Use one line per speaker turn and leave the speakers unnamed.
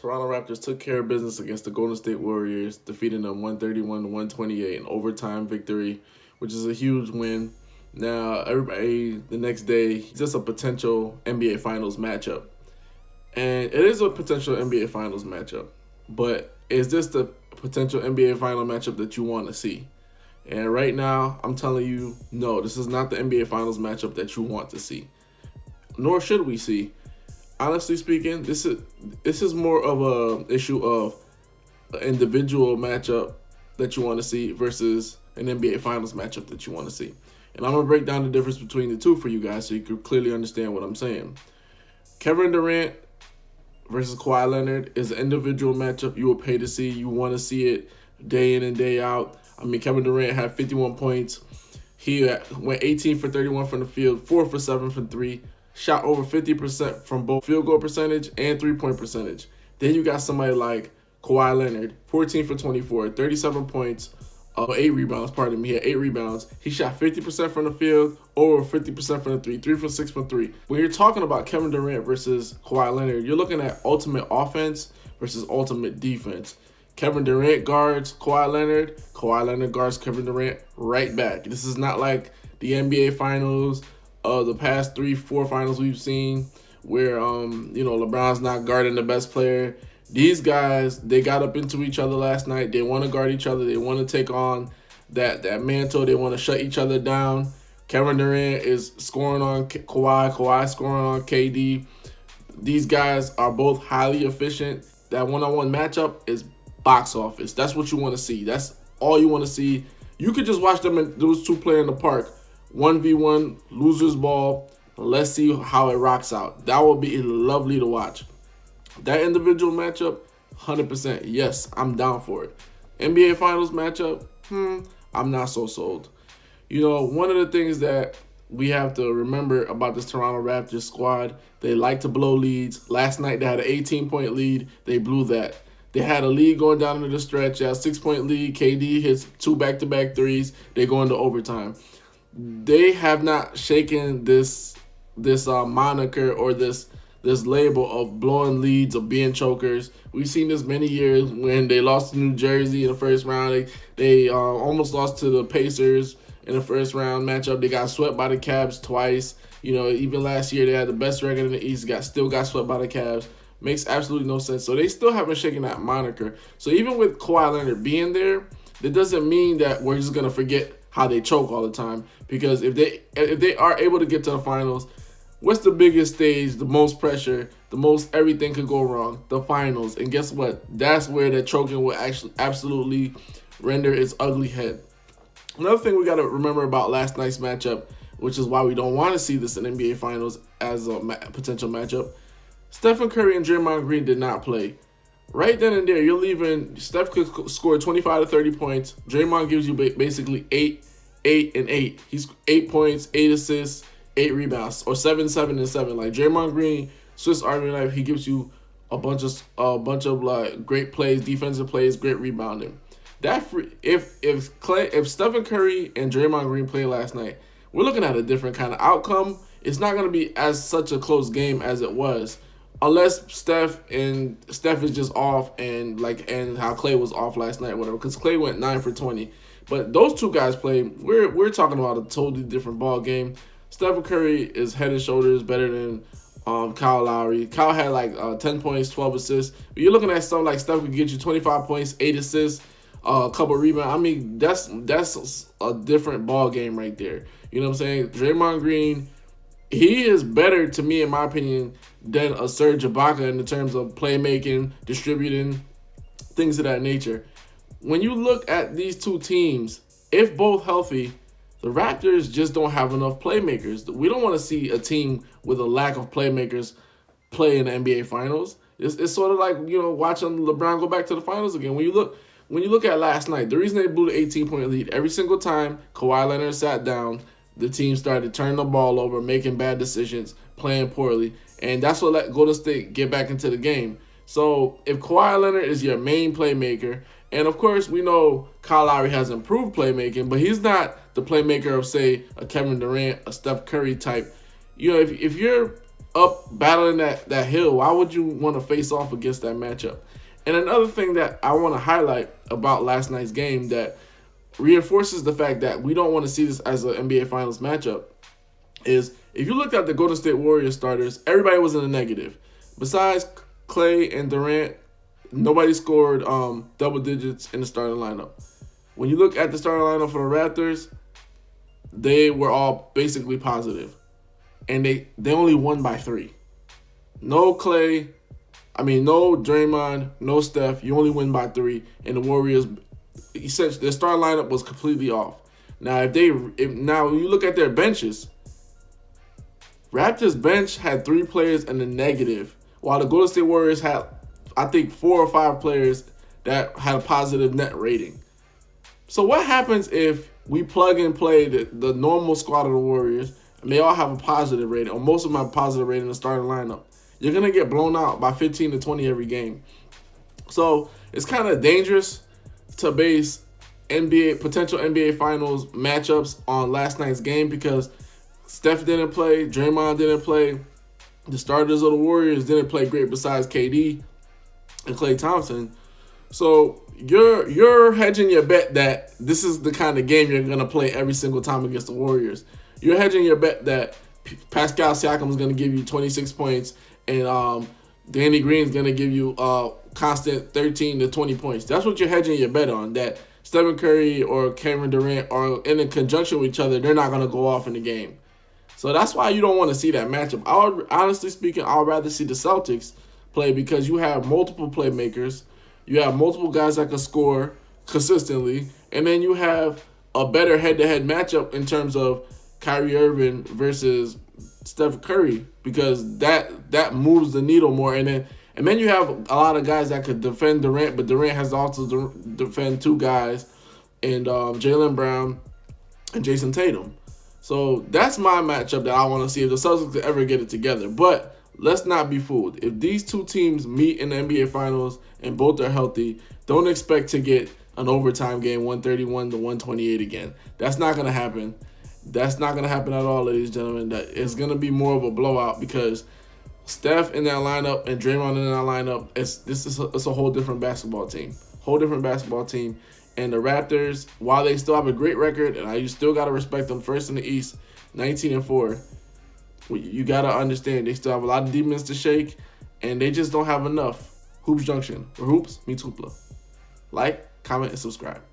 Toronto Raptors took care of business against the Golden State Warriors, defeating them 131-128 in overtime victory, which is a huge win. Now, everybody, the next day, it's just a potential NBA Finals matchup. And it is a potential NBA Finals matchup. But is this the potential NBA Final matchup that you want to see? And right now, I'm telling you, no, this is not the NBA Finals matchup that you want to see. Nor should we see. Honestly speaking, this is more of a issue of an individual matchup that you want to see versus an NBA Finals matchup that you want to see. And I'm going to break down the difference between the two for you guys so you can clearly understand what I'm saying. Kevin Durant versus Kawhi Leonard is an individual matchup you will pay to see. You want to see it day in and day out. I mean, Kevin Durant had 51 points. He went 18 for 31 from the field, 4 for 7 from 3. Shot over 50% from both field goal percentage and three-point percentage. Then you got somebody like Kawhi Leonard, 14 for 24, 37 points, 8 rebounds, pardon me, he had 8 rebounds. He shot 50% from the field, over 50% from the 3 for 6 from 3. When you're talking about Kevin Durant versus Kawhi Leonard, you're looking at ultimate offense versus ultimate defense. Kevin Durant guards Kawhi Leonard guards Kevin Durant right back. This is not like the NBA Finals, the past 3-4 finals we've seen where LeBron's not guarding the best player. These guys, they got up into each other last night. They want to guard each other. They want to take on that mantle. They want to shut each other down. Kevin Durant is scoring on Kawhi scoring on KD. These guys are both highly efficient. That one-on-one matchup is box office. That's what you want to see. That's all you want to see. You could just watch them and those two play in the park. 1v1, losers ball. Let's see how it rocks out. That will be lovely to watch. That individual matchup, 100%. Yes, I'm down for it. NBA Finals matchup, I'm not so sold. One of the things that we have to remember about this Toronto Raptors squad, they like to blow leads. Last night they had an 18-point lead. They blew that. They had a lead going down into the stretch. They had a 6-point lead. KD hits 2 back-to-back threes. They go into overtime. They have not shaken this moniker or this label of blowing leads, of being chokers. We've seen this many years when they lost to New Jersey in the first round. They almost lost to the Pacers in the first round matchup. They got swept by the Cavs twice. Even last year they had the best record in the East. Still got swept by the Cavs. Makes absolutely no sense. So they still haven't shaken that moniker. So even with Kawhi Leonard being there, that doesn't mean that we're just gonna forget how they choke all the time. Because if they are able to get to the finals, what's the biggest stage, the most pressure, the most everything could go wrong? The finals. And guess what? That's where the choking will actually absolutely render its ugly head. Another thing we got to remember about last night's matchup, which is why we don't want to see this in NBA Finals as a potential matchup, Stephen Curry and Draymond Green did not play. Right then and there, you're leaving. Steph could score 25 to 30 points. Draymond gives you basically 8, and 8. He's 8 points, 8 assists, 8 rebounds, or 7, 7, and 7. Like Draymond Green, Swiss Army knife. He gives you a bunch of like great plays, defensive plays, great rebounding. If Stephen Curry and Draymond Green played last night, we're looking at a different kind of outcome. It's not going to be as such a close game as it was, unless Steph is just off and how Klay was off last night, whatever. Because Klay went 9 for 20, but those two guys played. We're talking about a totally different ball game. Stephen Curry is head and shoulders better than Kyle Lowry. Kyle had 10 points, 12 assists. But you're looking at something like Steph could get you 25 points, 8 assists, a couple rebounds. I mean, that's a different ball game right there. You know what I'm saying? Draymond Green, he is better to me, in my opinion, than a Serge Ibaka in terms of playmaking, distributing, things of that nature. When you look at these two teams, if both healthy, the Raptors just don't have enough playmakers. We don't want to see a team with a lack of playmakers play in the NBA Finals. It's sort of like watching LeBron go back to the finals again. When you look at last night, the reason they blew the 18-point lead, every single time Kawhi Leonard sat down, the team started turning the ball over, making bad decisions, playing poorly, and that's what let Golden State get back into the game. So if Kawhi Leonard is your main playmaker, and of course we know Kyle Lowry has improved playmaking, but he's not the playmaker of, say, a Kevin Durant, a Steph Curry type. If you're up battling that hill, why would you want to face off against that matchup? And another thing that I want to highlight about last night's game that reinforces the fact that we don't want to see this as an NBA Finals matchup is if you looked at the Golden State Warriors starters, everybody was in the negative. Besides Clay and Durant, nobody scored double digits in the starting lineup. When you look at the starting lineup for the Raptors, they were all basically positive. And they only won by 3. No Clay, no Draymond, no Steph. You only win by 3. And the Warriors, essentially, their starting lineup was completely off. Now, when you look at their benches, Raptors bench had 3 players in the negative, while the Golden State Warriors had, I think, 4 or 5 players that had a positive net rating. So what happens if we plug and play the normal squad of the Warriors, and they all have a positive rating, or most of them have a positive rating in the starting lineup? You're going to get blown out by 15 to 20 every game. So it's kind of dangerous to base potential NBA Finals matchups on last night's game because Steph didn't play, Draymond didn't play, the starters of the Warriors didn't play great besides KD and Klay Thompson. So you're hedging your bet that this is the kind of game you're going to play every single time against the Warriors. You're hedging your bet that Pascal Siakam is going to give you 26 points and Danny Green is going to give you constant 13 to 20 points. That's what you're hedging your bet on, that Stephen Curry or Kevin Durant are in conjunction with each other. They're not going to go off in the game. So that's why you don't want to see that matchup. Honestly speaking, I would rather see the Celtics play because you have multiple playmakers. You have multiple guys that can score consistently. And then you have a better head-to-head matchup in terms of Kyrie Irving versus Steph Curry because that moves the needle more. And then you have a lot of guys that could defend Durant, but Durant has to also defend 2 guys, and Jaylen Brown and Jason Tatum. So that's my matchup that I want to see if the Celtics ever get it together. But let's not be fooled. If these 2 teams meet in the NBA Finals and both are healthy, don't expect to get an overtime game 131 to 128 again. That's not going to happen. That's not going to happen at all, ladies and gentlemen. It's going to be more of a blowout because Steph in that lineup and Draymond in that lineup, it's a whole different basketball team. And the Raptors, while they still have a great record, and you still got to respect them, first in the East, 19-4, you got to understand they still have a lot of demons to shake, and they just don't have enough. Hoops Junction, where hoops meets hoopla. Like, comment, and subscribe.